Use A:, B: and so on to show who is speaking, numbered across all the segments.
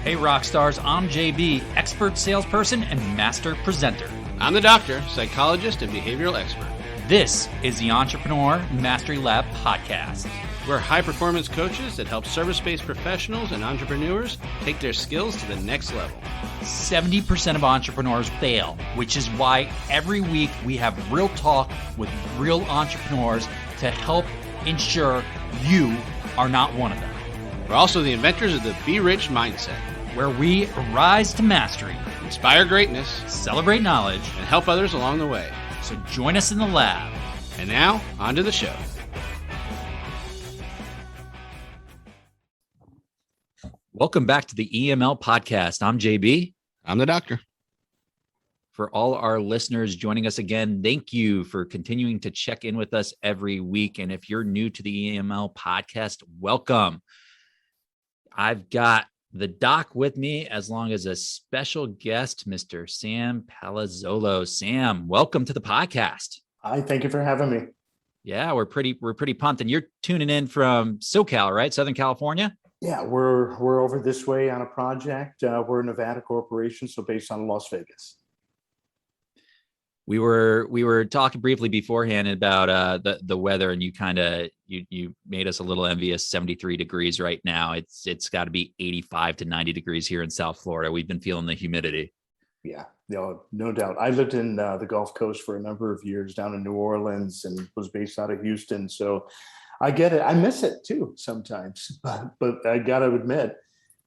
A: Hey Rockstars, I'm JB, expert salesperson and master presenter.
B: I'm the doctor, psychologist, and behavioral expert.
A: This is the Entrepreneur Mastery Lab podcast.
B: We're high-performance coaches that help service-based professionals and entrepreneurs take their skills to the next level.
A: 70% of entrepreneurs fail, which is why every week we have real talk with real entrepreneurs to help ensure you are not one of them.
B: We're also the inventors of the Be Rich mindset,
A: where we rise to mastery,
B: inspire greatness,
A: celebrate knowledge,
B: and help others along the way.
A: So join us in the lab.
B: And now, on to the show.
A: Welcome back to the EML podcast. I'm JB.
B: I'm the doctor.
A: For all our listeners joining us again, thank you for continuing to check in with us every week. And if you're new to the EML podcast, welcome. I've got the doc with me, as long as a special guest, Mr. Sam Palazzolo. Sam, welcome to the podcast.
C: Hi, thank you for having me.
A: Yeah, we're pretty pumped, and you're tuning in from SoCal, right? Southern California.
C: Yeah, we're over this way on a project. We're a Nevada corporation, so based on Las Vegas.
A: We were talking briefly beforehand about the weather, and you made us a little envious. 73 degrees right now. It's got to be 85 to 90 degrees here in South Florida. We've been feeling the humidity.
C: Yeah, no doubt. I lived in the Gulf Coast for a number of years, down in New Orleans, and was based out of Houston. So I get it. I miss it too sometimes, but I got to admit,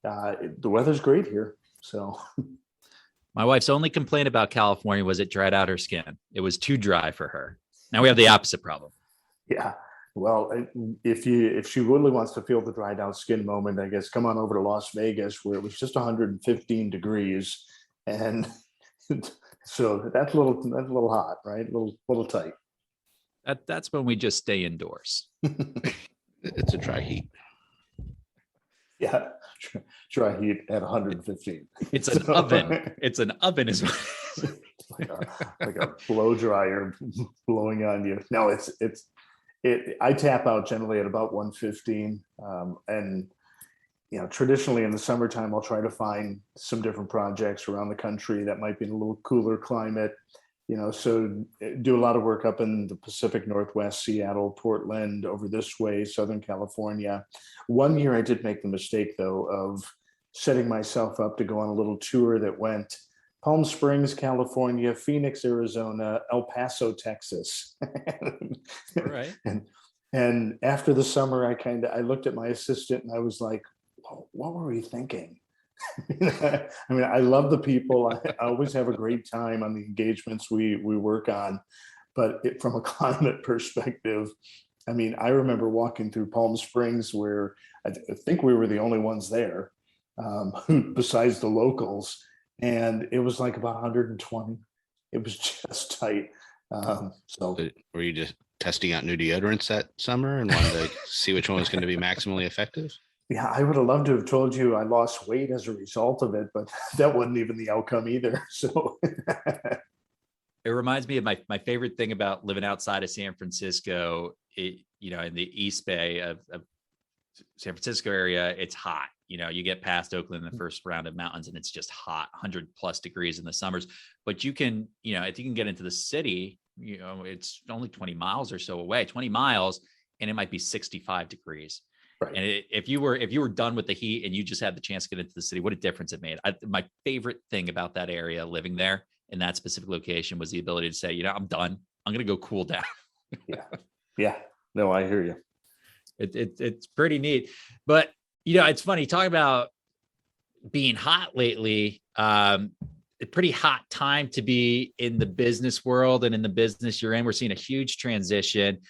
C: the weather's great here. So.
A: My wife's only complaint about California was it dried out her skin. It was too dry for her. Now we have the opposite problem.
C: Yeah. Well, if she really wants to feel the dried out skin moment, I guess come on over to Las Vegas, where it was just 115 degrees. And so that's a little hot, right? A little tight.
A: That's when we just stay indoors.
B: It's a dry heat.
C: Yeah, dry heat at 115.
A: It's an oven. It's an oven as well.
C: like a blow dryer blowing on you. No, I tap out generally at about 115. And traditionally in the summertime, I'll try to find some different projects around the country that might be in a little cooler climate. So do a lot of work up in the Pacific Northwest, Seattle, Portland, over this way, Southern California. One year I did make the mistake, though, of setting myself up to go on a little tour that went Palm Springs, California, Phoenix, Arizona, El Paso, Texas.
A: Right.
C: And after the summer, I looked at my assistant and I was like, what were we thinking? I mean, I love the people. I always have a great time on the engagements we work on, but from a climate perspective, I mean, I remember walking through Palm Springs where I think we were the only ones there, besides the locals, and it was like about 120. It was just tight. So
B: were you just testing out new deodorants that summer and wanted to see which one was going to be maximally effective?
C: Yeah, I would have loved to have told you I lost weight as a result of it, but that wasn't even the outcome either. So
A: it reminds me of my favorite thing about living outside of San Francisco. In the East Bay of San Francisco area, it's hot. You get past Oakland in the first round of mountains and it's just hot, 100+ degrees in the summers. But you can, if you can get into the city, it's only 20 miles or so away, 20 miles, and it might be 65 degrees. Right. And if you were done with the heat and you just had the chance to get into the city, what a difference it made. My favorite thing about that area, living there in that specific location, was the ability to say, I'm done. I'm going to go cool down.
C: Yeah. No, I hear you.
A: It's pretty neat. But, it's funny talking about being hot lately. A pretty hot time to be in the business world and in the business you're in. We're seeing a huge transition.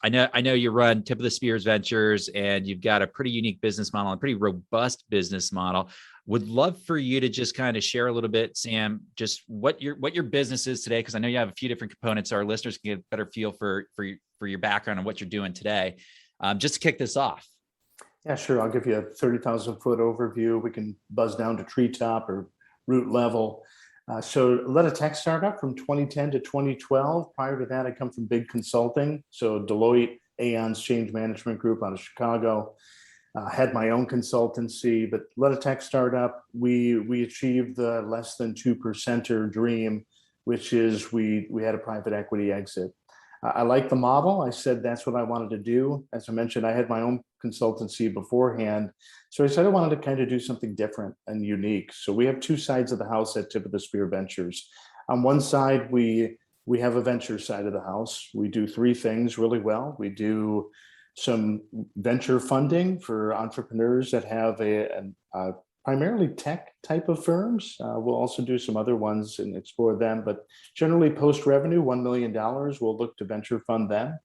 A: I know you run Tip of the Spears Ventures, and you've got a pretty unique business model, a pretty robust business model. Would love for you to just kind of share a little bit, Sam, just what your business is today, because I know you have a few different components, so our listeners can get a better feel for your background and what you're doing today. Just to kick this off.
C: Yeah, sure. I'll give you a 30,000 foot overview. We can buzz down to treetop or root level. So led a tech startup from 2010 to 2012. Prior to that, I come from big consulting. So Deloitte, Aon's change management group out of Chicago. Had my own consultancy, but led a tech startup. We achieved the less than 2%er dream, which is we had a private equity exit. I like the model. I said that's what I wanted to do. As I mentioned, I had my own consultancy beforehand. So I said I wanted to kind of do something different and unique. So we have two sides of the house at Tip of the Spear Ventures. On one side, we have a venture side of the house. We do three things really well. We do some venture funding for entrepreneurs that have a primarily tech type of firms. We'll also do some other ones and explore them, but generally post-revenue, $1 million, we'll look to venture fund them.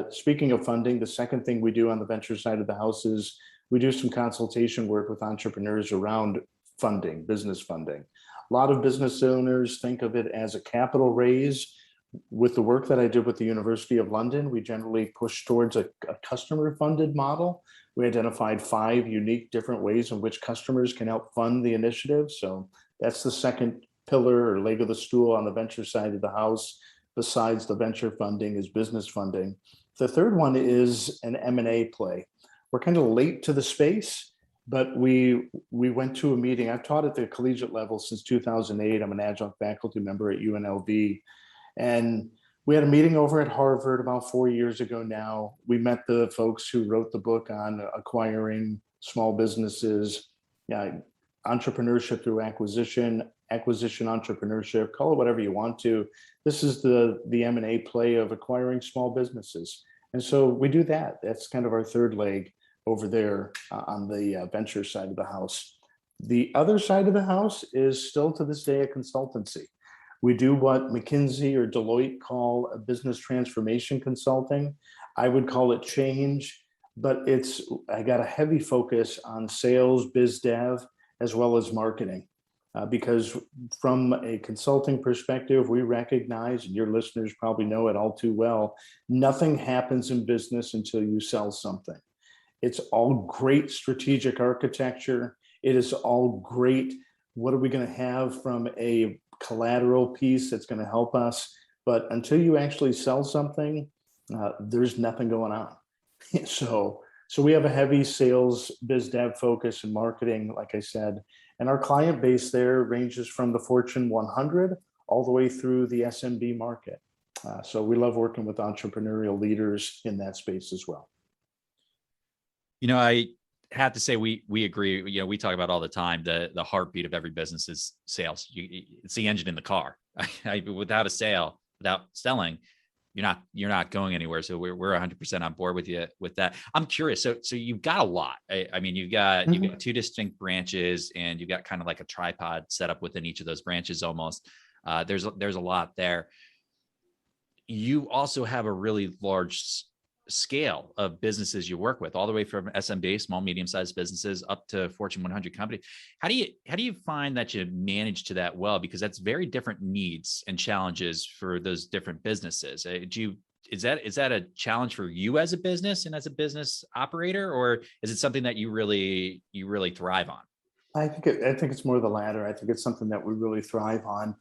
C: Speaking of funding, the second thing we do on the venture side of the house is we do some consultation work with entrepreneurs around funding, business funding. A lot of business owners think of it as a capital raise. With the work that I did with the University of London, we generally push towards a customer-funded model. We identified 5 unique different ways in which customers can help fund the initiative. So that's the second pillar or leg of the stool on the venture side of the house. Besides the venture funding is business funding. The third one is an M&A play. We're kind of late to the space, but we went to a meeting. I've taught at the collegiate level since 2008. I'm an adjunct faculty member at UNLV. And we had a meeting over at Harvard about 4 years ago now. We met the folks who wrote the book on acquiring small businesses, entrepreneurship through acquisition entrepreneurship, call it whatever you want to. This is the M&A play of acquiring small businesses. And so we do that. That's kind of our third leg over there on the venture side of the house. The other side of the house is still to this day a consultancy. We do what McKinsey or Deloitte call a business transformation consulting. I would call it change, but I got a heavy focus on sales, biz dev, as well as marketing. Because from a consulting perspective, we recognize, and your listeners probably know it all too well, nothing happens in business until you sell something. It's all great strategic architecture. It is all great. What are we going to have from a collateral piece that's going to help us? But until you actually sell something, there's nothing going on. So we have a heavy sales, biz dev focus and marketing, like I said, and our client base there ranges from the Fortune 100 all the way through the SMB market. So we love working with entrepreneurial leaders in that space as well.
A: I have to say we agree. We talk about all the time, the heartbeat of every business is sales. It's the engine in the car. Without a sale, without selling, you're not going anywhere. So we're 100% on board with you with that. I'm curious. So you've got a lot. I mean, you've got 2 distinct branches, and you've got kind of like a tripod set up within each of those branches almost. There's a lot there. You also have a really large scale of businesses you work with, all the way from SMB, small, medium-sized businesses, up to Fortune 100 company. How do you find that you manage to that well? Because that's very different needs and challenges for those different businesses. Is that a challenge for you as a business and as a business operator, or is it something that you really thrive on?
C: I think it's more the latter. I think it's something that we really thrive on.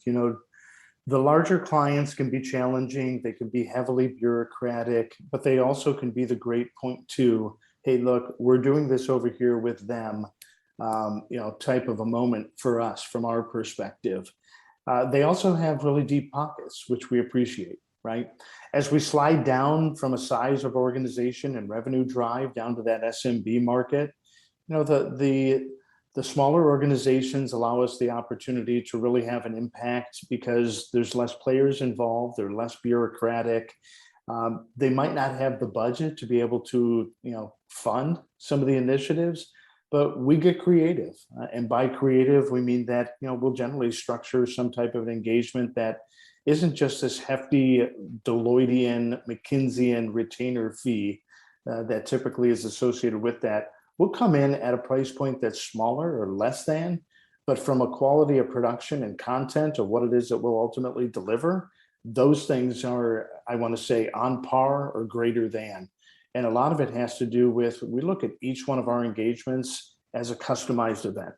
C: The larger clients can be challenging. They can be heavily bureaucratic, but they also can be the great point to, hey, look, we're doing this over here with them, type of a moment for us from our perspective. They also have really deep pockets, which we appreciate, right? As we slide down from a size of organization and revenue drive down to that SMB market, the smaller organizations allow us the opportunity to really have an impact because there's less players involved. They're less bureaucratic. They might not have the budget to be able to, fund some of the initiatives, but we get creative. And by creative, we mean that, we'll generally structure some type of engagement that isn't just this hefty Deloittean, McKinseyan retainer fee that typically is associated with that. We'll come in at a price point that's smaller or less than, but from a quality of production and content of what it is that we'll ultimately deliver, those things are, I want to say, on par or greater than. And a lot of it has to do with, we look at each one of our engagements as a customized event.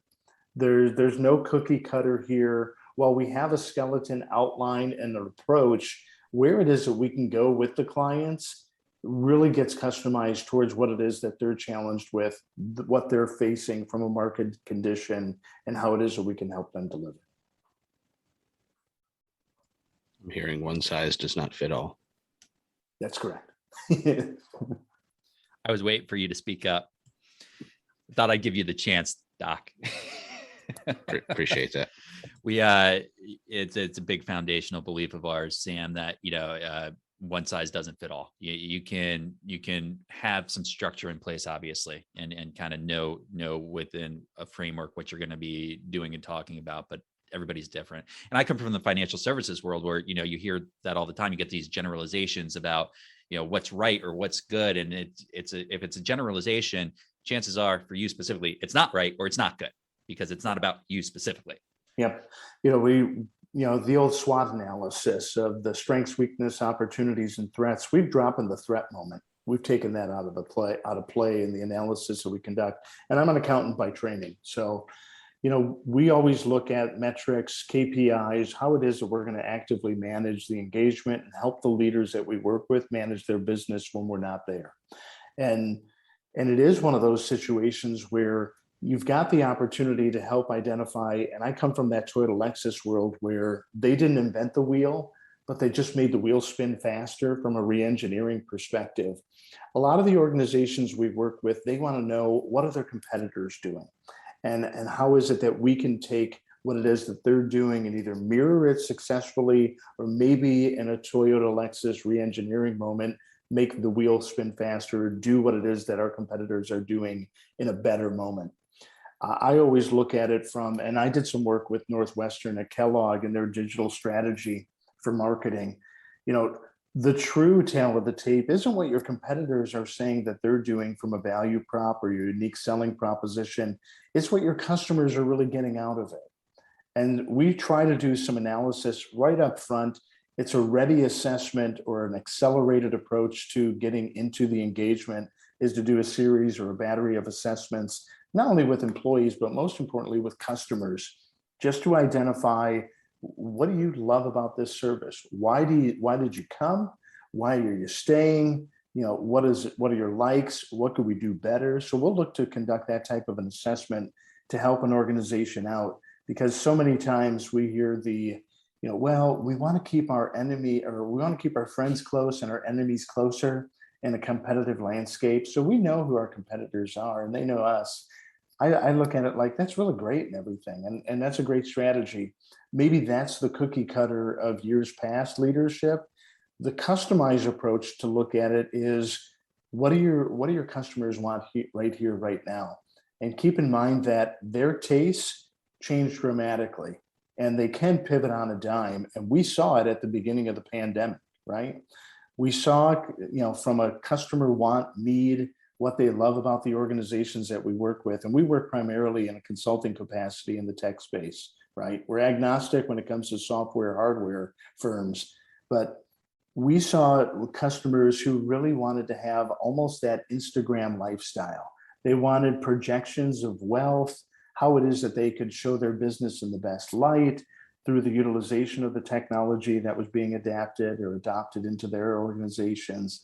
C: There's no cookie cutter here. While we have a skeleton outline and an approach, where it is that we can go with the clients, really gets customized towards what it is that they're challenged with, what they're facing from a market condition, and how it is that we can help them deliver.
B: I'm hearing one size does not fit all.
C: That's correct.
A: I was waiting for you to speak up. Thought I'd give you the chance, Doc.
B: Appreciate that.
A: It's a big foundational belief of ours, Sam, that one size doesn't fit all. You can have some structure in place, obviously, and kind of know within a framework what you're going to be doing and talking about, but everybody's different. And I come from the financial services world where, you hear that all the time. You get these generalizations about, what's right or what's good. And if it's a generalization, chances are for you specifically, it's not right or it's not good, because it's not about you specifically.
C: Yep. The old SWOT analysis of the strengths, weakness, opportunities, and threats, we've dropped in the threat moment. We've taken that out of play in the analysis that we conduct. And I'm an accountant by training. So, we always look at metrics, KPIs, how it is that we're going to actively manage the engagement and help the leaders that we work with manage their business when we're not there. And it is one of those situations where you've got the opportunity to help identify, and I come from that Toyota Lexus world where they didn't invent the wheel, but they just made the wheel spin faster from a re-engineering perspective. A lot of the organizations we work with, they want to know, what are their competitors doing? And how is it that we can take what it is that they're doing and either mirror it successfully, or maybe in a Toyota Lexus re-engineering moment, make the wheel spin faster, do what it is that our competitors are doing in a better moment. I always look at it from, and I did some work with Northwestern at Kellogg and their digital strategy for marketing. The true tale of the tape isn't what your competitors are saying that they're doing from a value prop or your unique selling proposition. It's what your customers are really getting out of it. And we try to do some analysis right up front. It's a ready assessment or an accelerated approach to getting into the engagement, is to do a series or a battery of assessments, not only with employees, but most importantly with customers, just to identify, what do you love about this service? Why did you come? Why are you staying? What are your likes? What could we do better? So we'll look to conduct that type of an assessment to help an organization out, because so many times we hear well, we want to keep our friends close and our enemies closer in a competitive landscape. So we know who our competitors are and they know us. I look at it like, that's really great and everything. And that's a great strategy. Maybe that's the cookie cutter of years past leadership. The customized approach to look at it is, what do your customers want right here, right now? And keep in mind that their tastes change dramatically and they can pivot on a dime. And we saw it at the beginning of the pandemic, right? We saw, from a customer want, need, what they love about the organizations that we work with. And we work primarily in a consulting capacity in the tech space, right? We're agnostic when it comes to software, hardware firms, but we saw customers who really wanted to have almost that Instagram lifestyle. They wanted projections of wealth, how it is that they could show their business in the best light through the utilization of the technology that was being adapted or adopted into their organizations.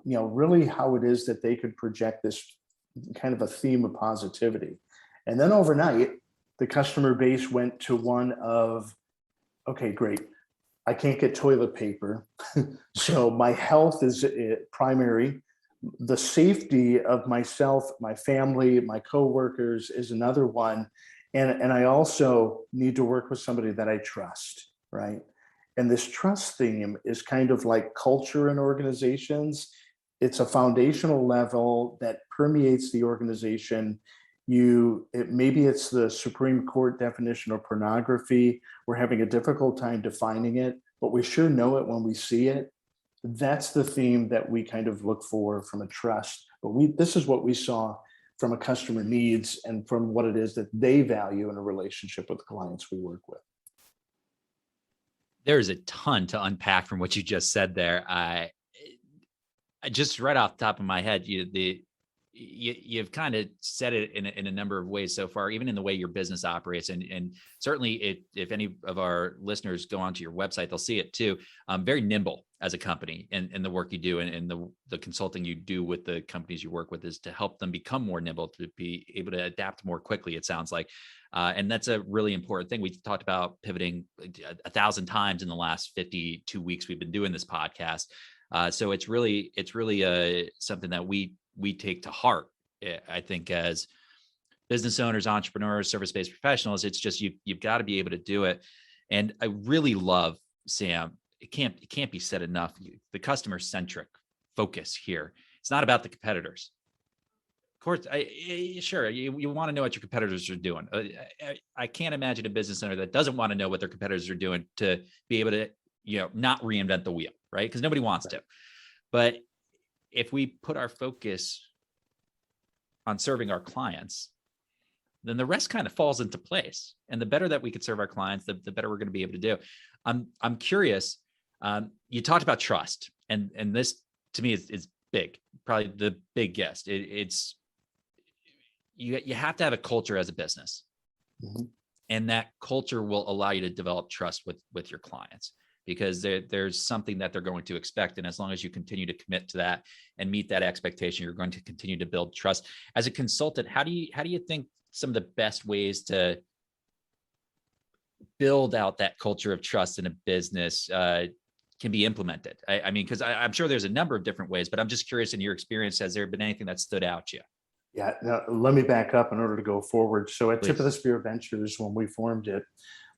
C: Really how it is that they could project this kind of a theme of positivity. And then overnight, the customer base went to one of, okay, great, I can't get toilet paper. So my health is primary. The safety of myself, my family, my coworkers is another one. And I also need to work with somebody that I trust, right? And this trust theme is kind of like culture in organizations. It's a foundational level that permeates the organization. Maybe it's the Supreme Court definition of pornography. We're having a difficult time defining it, but we sure know it when we see it. That's the theme that we kind of look for from a trust. But this is what we saw from a customer needs and from what it is that they value in a relationship with the clients we work with.
A: There's a ton to unpack from what you just said there. I just right off the top of my head, you've kind of said it in a number of ways so far, even in the way your business operates. And certainly if any of our listeners go onto your website, they'll see it too. Very nimble as a company, and the work you do and the consulting you do with the companies you work with is to help them become more nimble, to be able to adapt more quickly, it sounds like. And that's a really important thing. We've talked about pivoting 1,000 times in the last 52 weeks we've been doing this podcast. So it's really something that we take to heart, I think, as business owners, entrepreneurs, service-based professionals. It's just, you've got to be able to do it. And I really love, Sam, it can't be said enough, the customer-centric focus here. It's not about the competitors. Of course, sure, you want to know what your competitors are doing. I can't imagine a business owner that doesn't want to know what their competitors are doing to be able to, not reinvent the wheel, right? Because nobody wants to. But if we put our focus on serving our clients, then the rest kind of falls into place. And the better that we could serve our clients, the better we're going to be able to do. I'm curious. You talked about trust, and this to me is big, probably the biggest. It's you have to have a culture as a business, and that culture will allow you to develop trust with your clients, because there's something that they're going to expect. And as long as you continue to commit to that and meet that expectation, you're going to continue to build trust. As a consultant, how do you think some of the best ways to build out that culture of trust in a business can be implemented? I mean, because I'm sure there's a number of different ways, but I'm just curious, in your experience, has there been anything that stood out to you?
C: Yeah, now, let me back up in order to go forward. So at
A: Please.
C: Tip of the Spear Ventures, when we formed it,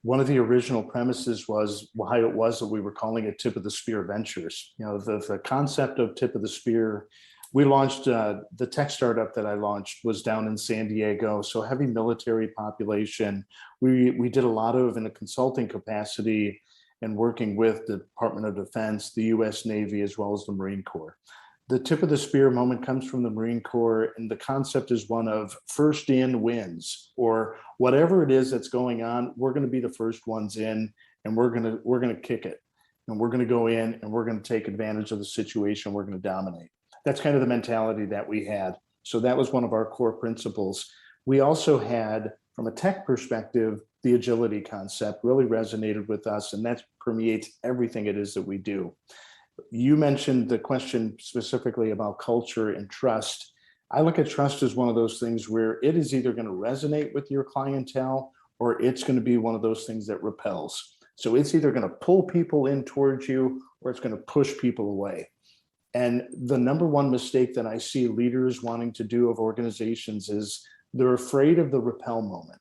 C: one of the original premises was why it was that we were calling it Tip of the Spear Ventures. The concept of Tip of the Spear, we launched, the tech startup that I launched was down in San Diego. So heavy military population. We did a lot of, in a consulting capacity, and working with the Department of Defense, the US Navy, as well as the Marine Corps. The Tip of the Spear moment comes from the Marine Corps, and the concept is one of first in wins, or whatever it is that's going on, we're going to be the first ones in, and we're going to kick it, and we're going to go in, and we're going to take advantage of the situation. We're going to dominate. That's kind of the mentality that we had. So that was one of our core principles. We also had, from a tech perspective, the agility concept really resonated with us, and that permeates everything it is that we do. You mentioned the question specifically about culture and trust. I look at trust as one of those things where it is either going to resonate with your clientele, or it's going to be one of those things that repels. So it's either going to pull people in towards you, or it's going to push people away. And the number one mistake that I see leaders wanting to do of organizations is they're afraid of the repel moment.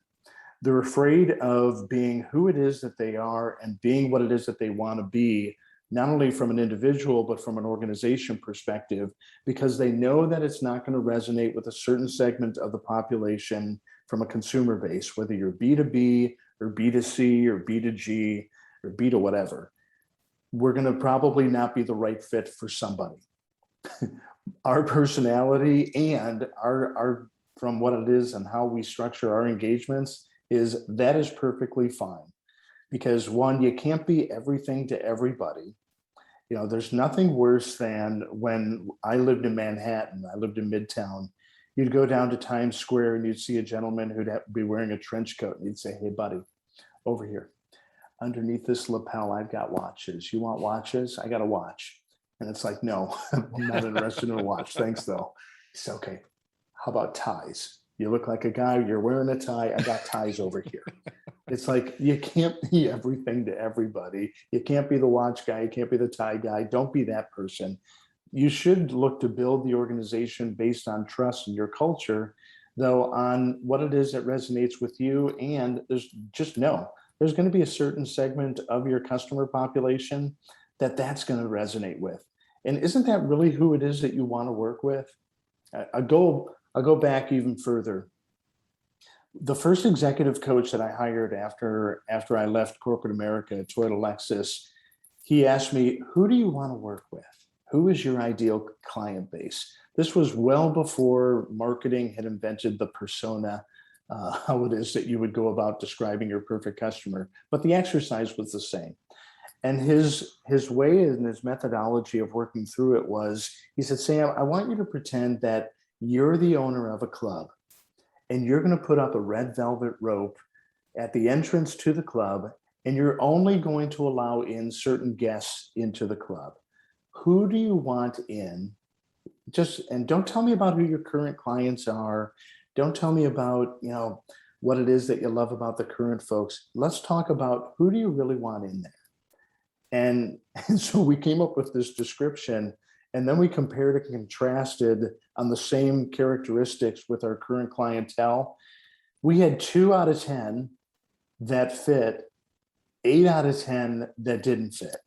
C: They're afraid of being who it is that they are and being what it is that they want to be, not only from an individual, but from an organization perspective, because they know that it's not going to resonate with a certain segment of the population from a consumer base, whether you're B2B or B2C or B2G or B to whatever. We're going to probably not be the right fit for somebody. Our personality and our from what it is and how we structure our engagements that is perfectly fine. Because one, you can't be everything to everybody. There's nothing worse than when I lived in Manhattan, I lived in Midtown, you'd go down to Times Square and you'd see a gentleman who'd be wearing a trench coat, and you'd say, "Hey buddy, over here, underneath this lapel, I've got watches. You want watches? I got a watch." And it's like, "No, I'm not interested in a watch. Thanks though." He said, "Okay, how about ties? You look like a guy, you're wearing a tie. I got ties over here." It's like, you can't be everything to everybody. You can't be the watch guy. You can't be the tie guy. Don't be that person. You should look to build the organization based on trust in your culture, though, on what it is that resonates with you. And there's going to be a certain segment of your customer population that's going to resonate with. And isn't that really who it is that you want to work with? I'll go back even further. The first executive coach that I hired after I left corporate America at Toyota Lexus, he asked me, "Who do you want to work with? Who is your ideal client base?" This was well before marketing had invented the persona, how it is that you would go about describing your perfect customer. But the exercise was the same. And his way and his methodology of working through it was, he said, "Sam, I want you to pretend that you're the owner of a club and you're going to put up a red velvet rope at the entrance to the club, and you're only going to allow in certain guests into the club. Who do you want in? And don't tell me about who your current clients are. Don't tell me about, what it is that you love about the current folks. Let's talk about who do you really want in there? And so we came up with this description, and then we compared and contrasted on the same characteristics with our current clientele. We had 2 out of 10 that fit, 8 out of 10 that didn't fit.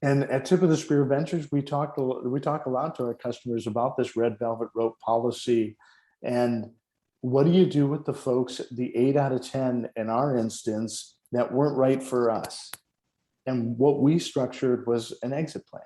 C: And at Tip of the Spear Ventures, we talk a lot to our customers about this red velvet rope policy. And what do you do with the folks, the 8 out of 10 in our instance, that weren't right for us? And what we structured was an exit plan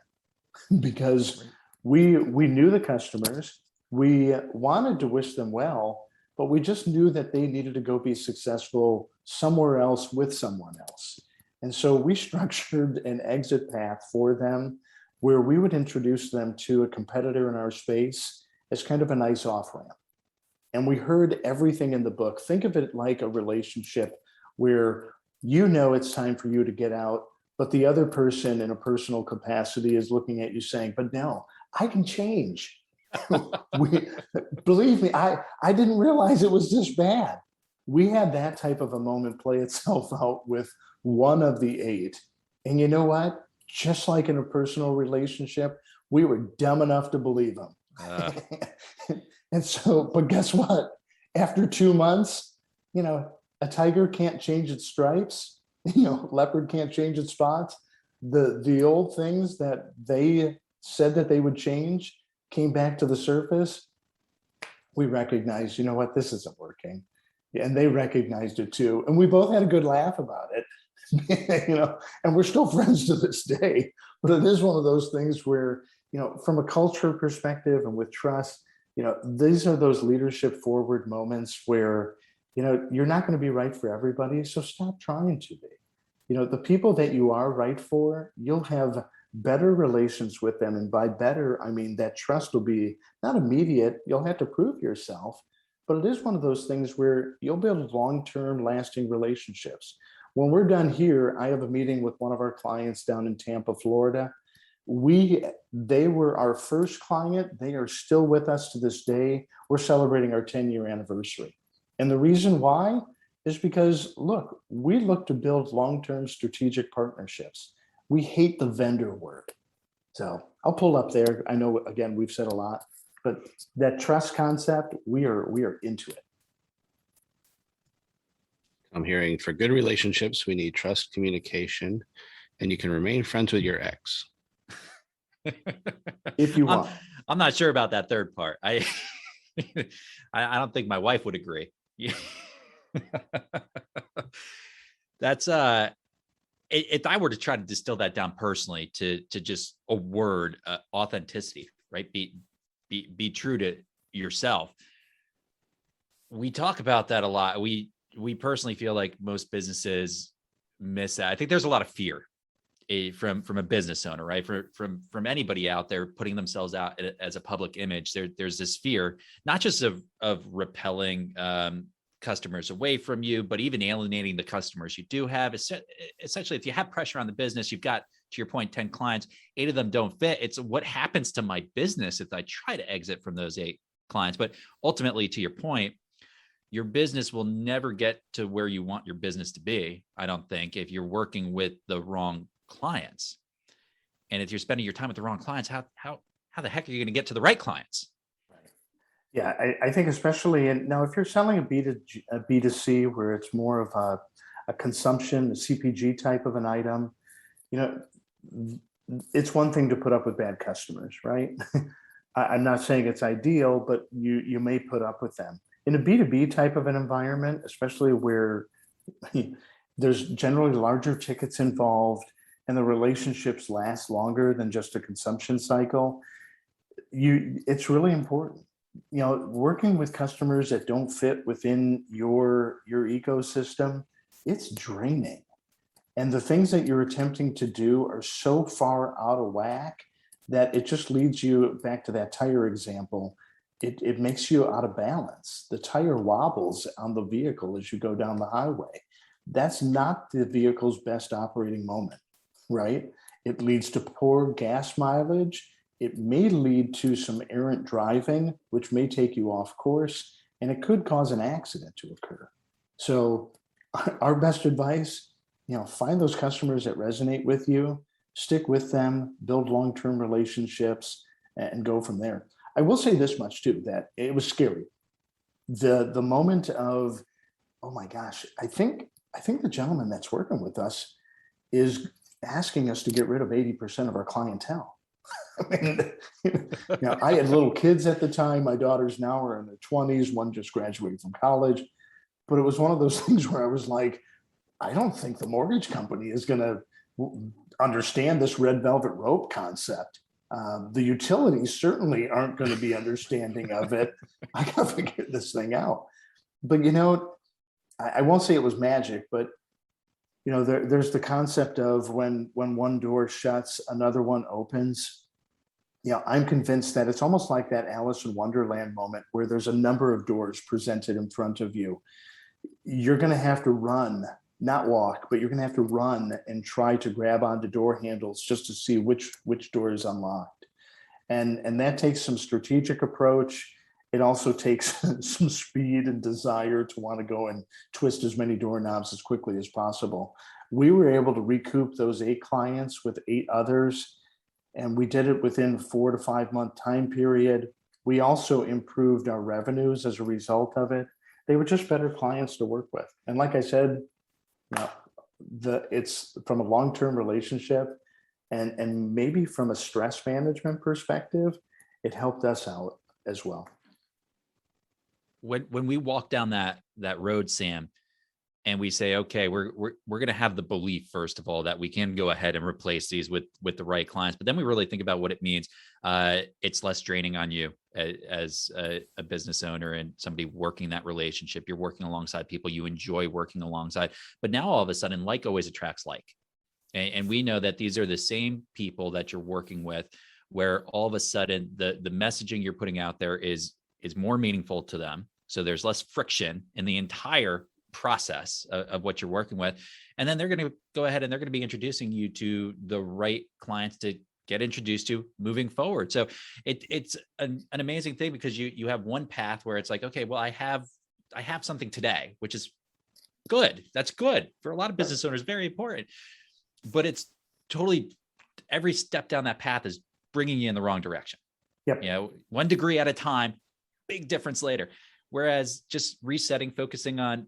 C: because we knew the customers, we wanted to wish them well, but we just knew that they needed to go be successful somewhere else with someone else. And so we structured an exit path for them where we would introduce them to a competitor in our space as kind of a nice off-ramp. And we heard everything in the book. Think of it like a relationship where it's time for you to get out, but the other person in a personal capacity is looking at you saying, but no, I can change. Believe me, I didn't realize it was this bad. We had that type of a moment play itself out with one of the 8. And you know what? Just like in a personal relationship, we were dumb enough to believe them. And so, but guess what? After 2 months, a tiger can't change its stripes. Leopard can't change its spots. The old things that they said that they would change came back to the surface. We recognized, this isn't working. And they recognized it too. And we both had a good laugh about it, and we're still friends to this day. But it is one of those things where, from a culture perspective and with trust, these are those leadership forward moments where, you're not going to be right for everybody. So stop trying to be. The people that you are right for, you'll have better relations with them. And by better, I mean that trust will be not immediate. You'll have to prove yourself. But it is one of those things where you'll build long-term lasting relationships. When we're done here, I have a meeting with one of our clients down in Tampa, Florida. They were our first client. They are still with us to this day. We're celebrating our 10-year anniversary. And the reason why is because, look, we look to build long-term strategic partnerships. We hate the vendor work. So I'll pull up there. I know, again, we've said a lot, but that trust concept, we are into it.
B: I'm hearing for good relationships, we need trust, communication, and you can remain friends with your ex.
C: If you want.
A: I'm not sure about that third part. I don't think my wife would agree. That's if I were to try to distill that down personally to just a word, authenticity, right? Be true to yourself. We talk about that a lot. We personally feel like most businesses miss that. I think there's a lot of fear from a business owner, right? From anybody out there putting themselves out as a public image. There's this fear, not just of repelling customers away from you, but even alienating the customers you do have. Essentially, if you have pressure on the business, you've got, to your point, 10 clients, 8 of them don't fit. It's what happens to my business if I try to exit from those 8 clients. But ultimately, to your point, your business will never get to where you want your business to be, I don't think, if you're working with the wrong clients. And if you're spending your time with the wrong clients, how the heck are you going to get to the right clients?
C: Yeah, I think especially now, if you're selling a B2C where it's more of a consumption, a CPG type of an item, it's one thing to put up with bad customers, right? I'm not saying it's ideal, but you may put up with them. In a B2B type of an environment, especially where there's generally larger tickets involved and the relationships last longer than just a consumption cycle, it's really important. Working with customers that don't fit within your ecosystem, it's draining. And the things that you're attempting to do are so far out of whack that it just leads you back to that tire example. It makes you out of balance. The tire wobbles on the vehicle as you go down the highway. That's not the vehicle's best operating moment, right? It leads to poor gas mileage. It may lead to some errant driving, which may take you off course, and it could cause an accident to occur. So our best advice, find those customers that resonate with you, stick with them, build long-term relationships, and go from there. I will say this much too, that it was scary. The moment of, oh my gosh, I think the gentleman that's working with us is asking us to get rid of 80% of our clientele. I mean, I had little kids at the time. My daughters now are in their 20s. One just graduated from college. But it was one of those things where I was like, I don't think the mortgage company is going to understand this red velvet rope concept. The utilities certainly aren't going to be understanding of it. I got to figure this thing out. But, I won't say it was magic, but, there's the concept of when one door shuts, another one opens. I'm convinced that it's almost like that Alice in Wonderland moment where there's a number of doors presented in front of you. You're going to have to run, not walk, but you're going to have to run and try to grab onto door handles just to see which door is unlocked. And that takes some strategic approach. It also takes some speed and desire to want to go and twist as many doorknobs as quickly as possible. We were able to recoup those 8 clients with 8 others, and we did it within 4 to 5 month time period. We also improved our revenues as a result of it. They were just better clients to work with. And like I said, it's from a long-term relationship and maybe from a stress management perspective, it helped us out as well.
A: When we walk down that road, Sam, and we say, okay, we're going to have the belief, first of all, that we can go ahead and replace these with the right clients. But then we really think about what it means. It's less draining on you as a business owner and somebody working that relationship. You're working alongside people you enjoy working alongside. But now all of a sudden, like always attracts like. And we know that these are the same people that you're working with, where all of a sudden the messaging you're putting out there is more meaningful to them. So there's less friction in the entire process of what you're working with. And then they're going to go ahead and they're going to be introducing you to the right clients to get introduced to moving forward. So it's an amazing thing, because you have one path where it's like, okay, well, I have something today, which is good. That's good for a lot of business owners, very important, but it's totally, every step down that path is bringing you in the wrong direction.
C: Yep.
A: 1 degree at a time, big difference later. Whereas just resetting, focusing on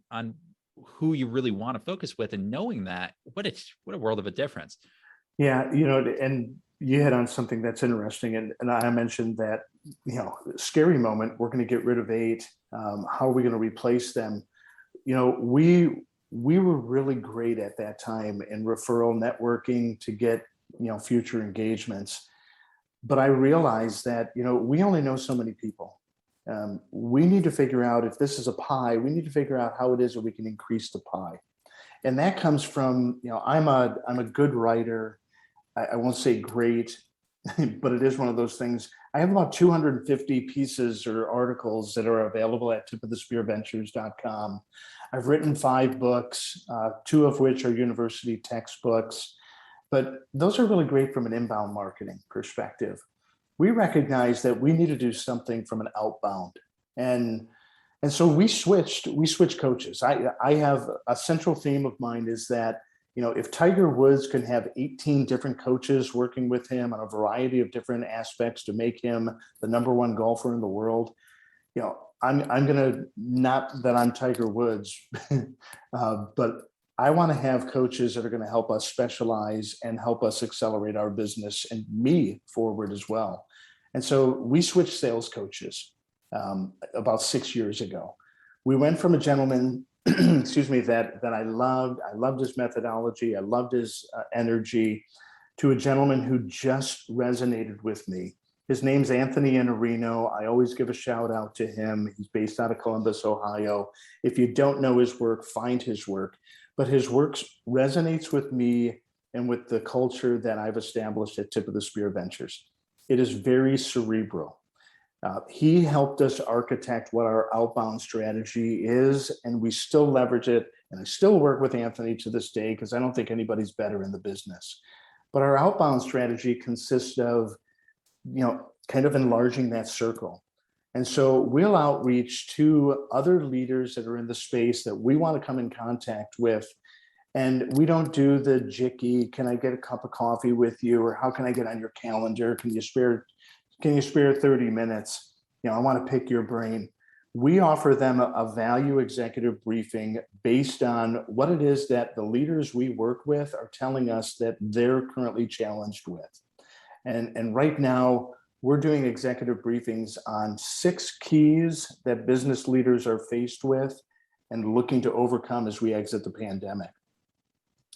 A: who you really want to focus with, and knowing that, what a world of a difference.
C: Yeah, and you hit on something that's interesting, and I mentioned that, scary moment. We're going to get rid of 8. How are we going to replace them? We were really great at that time in referral networking to get future engagements, but I realized that we only know so many people. We need to figure out, if this is a pie, we need to figure out how it is that we can increase the pie. And that comes from, I'm a good writer. I won't say great, but it is one of those things. I have about 250 pieces or articles that are available at tipofthespearventures.com. I've written 5 books, 2 of which are university textbooks, but those are really great from an inbound marketing perspective. We recognize that we need to do something from an outbound. And so we switched coaches. I have a central theme of mine is that, if Tiger Woods can have 18 different coaches working with him on a variety of different aspects to make him the #1 golfer in the world, I'm going to, not that I'm Tiger Woods, but I want to have coaches that are going to help us specialize and help us accelerate our business and me forward as well. And so we switched sales coaches about 6 years ago. We went from a gentleman, excuse me, that I loved his methodology, I loved his energy, to a gentleman who just resonated with me. His name's Anthony Iannarino. I always give a shout out to him. He's based out of Columbus, Ohio. If you don't know his work, find his work. But his work resonates with me and with the culture that I've established at Tip of the Spear Ventures. It is very cerebral. He helped us architect what our outbound strategy is, and we still leverage it. And I still work with Anthony to this day because I don't think anybody's better in the business. But our outbound strategy consists of, kind of enlarging that circle. And so we'll outreach to other leaders that are in the space that we want to come in contact with. And we don't do the jicky, can I get a cup of coffee with you? Or how can I get on your calendar? Can you spare 30 minutes? I want to pick your brain. We offer them a value executive briefing based on what it is that the leaders we work with are telling us that they're currently challenged with. And right now, we're doing executive briefings on 6 keys that business leaders are faced with and looking to overcome as we exit the pandemic.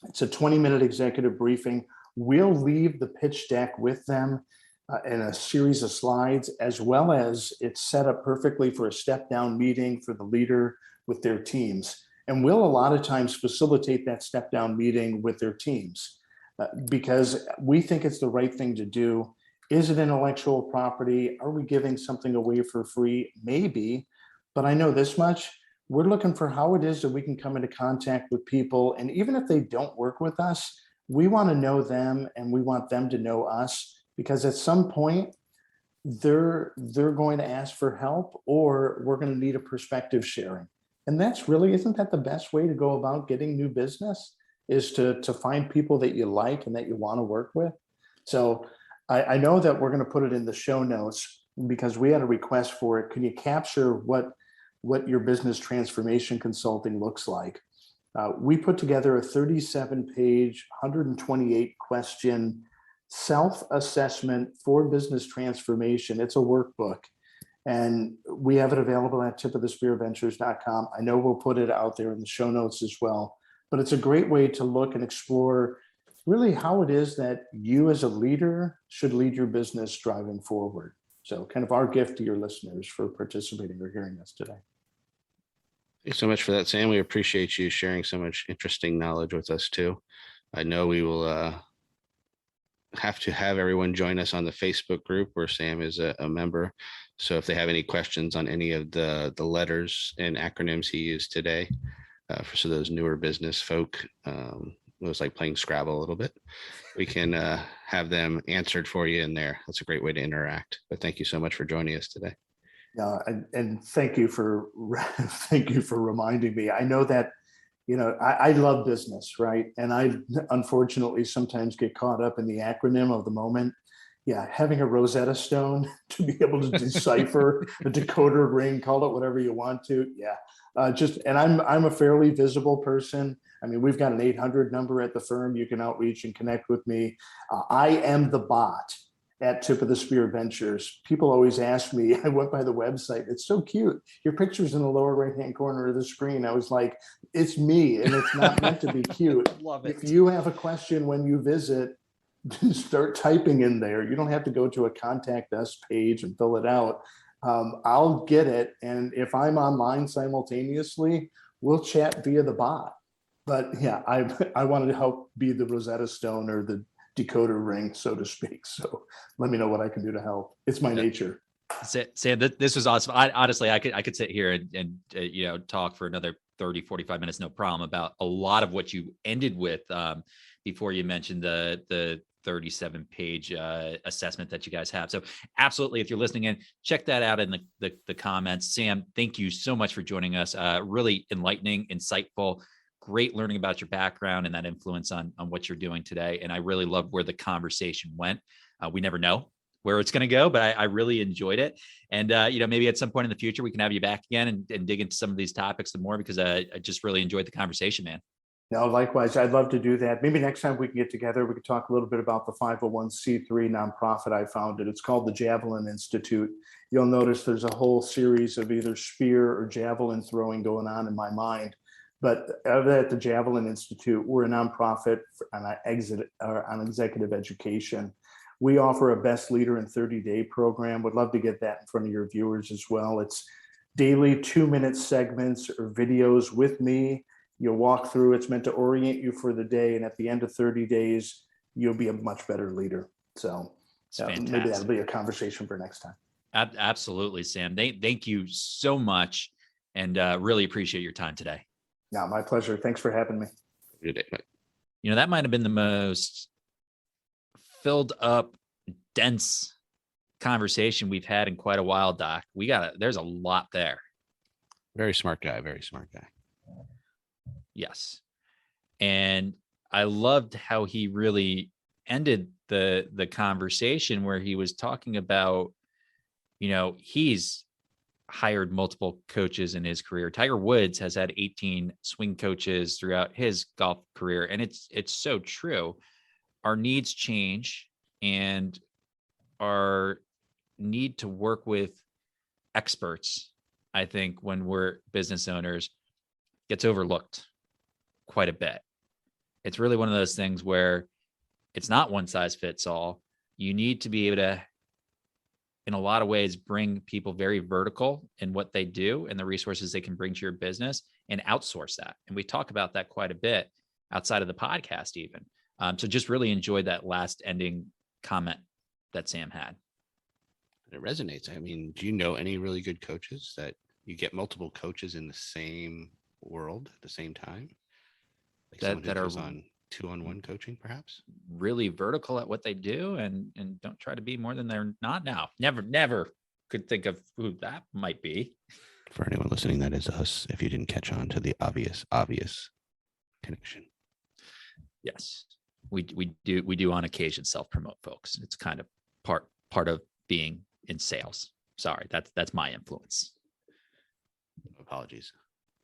C: It's a 20-minute executive briefing. We'll leave the pitch deck with them in a series of slides, as well as it's set up perfectly for a step-down meeting for the leader with their teams. And we'll a lot of times facilitate that step-down meeting with their teams because we think it's the right thing to do. Is it intellectual property? Are we giving something away for free? Maybe, but I know this much. We're looking for how it is that we can come into contact with people. And even if they don't work with us, we want to know them and we want them to know us, because at some point they're going to ask for help, or we're going to need a perspective sharing. And that's really, isn't that the best way to go about getting new business, is to find people that you like and that you want to work with? So I know that we're going to put it in the show notes because we had a request for it. Can you capture what your business transformation consulting looks like? We put together a 37-page, 128-question self-assessment for business transformation. It's a workbook, and we have it available at tipofthespearventures.com. I know we'll put it out there in the show notes as well, but it's a great way to look and explore really how it is that you as a leader should lead your business driving forward. So kind of our gift to your listeners for participating or hearing us today.
B: Thanks so much for that, Sam. We appreciate you sharing so much interesting knowledge with us too. I know we will have to have everyone join us on the Facebook group where Sam is a member. So if they have any questions on any of the letters and acronyms he used today, for those newer business folk, it was like playing Scrabble a little bit, we can have them answered for you in there. That's a great way to interact. But thank you so much for joining us today.
C: Yeah, and thank you for reminding me. I know that, I love business, right? And I unfortunately sometimes get caught up in the acronym of the moment. Yeah, having a Rosetta Stone to be able to decipher a decoder ring, call it whatever you want to. Yeah, and I'm a fairly visible person. I mean, we've got an 800 number at the firm. You can outreach and connect with me. I am the bot at Tip of the Spear Ventures. People always ask me, I went by the website, it's so cute. Your picture's in the lower right-hand corner of the screen. I was like, it's me, and it's not meant to be cute.
A: Love it.
C: If you have a question when you visit, start typing in there. You don't have to go to a contact us page and fill it out. I'll get it. And if I'm online simultaneously, we'll chat via the bot. But yeah, I wanted to help be the Rosetta Stone or the decoder ring, so to speak. So let me know what I can do to help. It's my nature.
A: Sam, this was awesome. Honestly, I could sit here and talk for another 30, 45 minutes, no problem, about a lot of what you ended with before you mentioned the 37-page assessment that you guys have. So absolutely, if you're listening in, check that out in the comments. Sam, thank you so much for joining us. Really enlightening, insightful. Great learning about your background and that influence on what you're doing today. And I really love where the conversation went. We never know where it's going to go, but I really enjoyed it. And, maybe at some point in the future, we can have you back again and dig into some of these topics some more, because I just really enjoyed the conversation, man.
C: No, likewise, I'd love to do that. Maybe next time we can get together, we could talk a little bit about the 501c3 nonprofit I founded. It's called the Javelin Institute. You'll notice there's a whole series of either spear or javelin throwing going on in my mind. But at the Javelin Institute, we're a nonprofit on executive education. We offer a Best Leader in 30-Day program. Would love to get that in front of your viewers as well. It's daily 2-minute segments or videos with me. You'll walk through. It's meant to orient you for the day. And at the end of 30 days, you'll be a much better leader. So
A: It's
C: maybe
A: fantastic.
C: that'll be a conversation for next time.
A: Absolutely, Sam. Thank you so much, and really appreciate your time today.
C: Yeah, my pleasure. Thanks for having me.
B: Good day.
A: You know, that might have been the most filled up, dense conversation we've had in quite a while, Doc. There's a lot there.
B: Very smart guy. Very smart guy.
A: Yes. And I loved how he really ended the conversation where he was talking about, you know, he's hired multiple coaches in his career. Tiger Woods has had 18 swing coaches throughout his golf career. And it's so true. Our needs change, and our need to work with experts, I think, when we're business owners, gets overlooked quite a bit. It's really one of those things where it's not one size fits all. You need to be able to, in a lot of ways, bring people very vertical in what they do and the resources they can bring to your business, and outsource that. And we talk about that quite a bit outside of the podcast even. So just really enjoyed that last ending comment that Sam had.
B: It resonates. I mean, do you know any really good coaches that you get multiple coaches in the same world at the same time? Like someone who goes on 2-on-1 coaching, perhaps?
A: Really vertical at what they do, and don't try to be more than they're not now. Never could think of who that might be.
B: For anyone listening, that is us, if you didn't catch on to the obvious connection.
A: Yes. We do on occasion self-promote, folks. It's kind of part of being in sales. Sorry, that's my influence.
B: Apologies.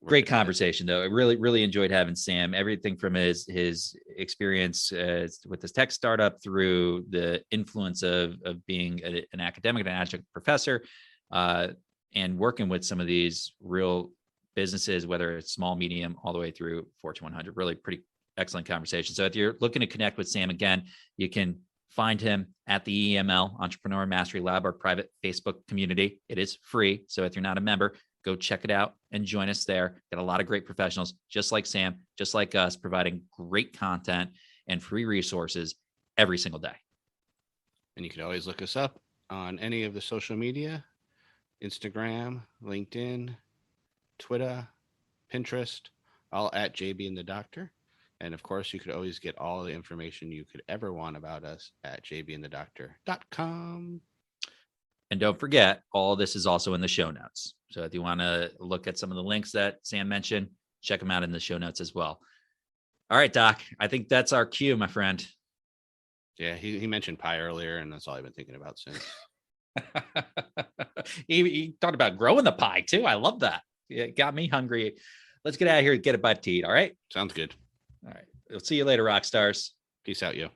A: Great conversation, though. I really enjoyed having Sam. Everything from his experience with this tech startup through the influence of being an academic and an adjunct professor, and working with some of these real businesses, whether it's small, medium, all the way through Fortune 100. Really pretty excellent conversation. So if you're looking to connect with Sam again, you can find him at the EML, Entrepreneur Mastery Lab, our private Facebook community. It is free. So if you're not a member, go check it out and join us there. Got a lot of great professionals, just like Sam, just like us, providing great content and free resources every single day.
B: And you can always look us up on any of the social media: Instagram, LinkedIn, Twitter, Pinterest, all at JB and the Doctor. And of course, you could always get all the information you could ever want about us at jbandthedoctor.com.
A: And don't forget, all this is also in the show notes. So if you want to look at some of the links that Sam mentioned, check them out in the show notes as well. All right, Doc, I think that's our cue, my friend.
B: Yeah, he mentioned pie earlier, and that's all I've been thinking about since.
A: he talked about growing the pie too. I love that. It got me hungry. Let's get out of here and get a bite to eat. All right.
B: Sounds good.
A: All right. We'll see you later, rock stars.
B: Peace out, yo.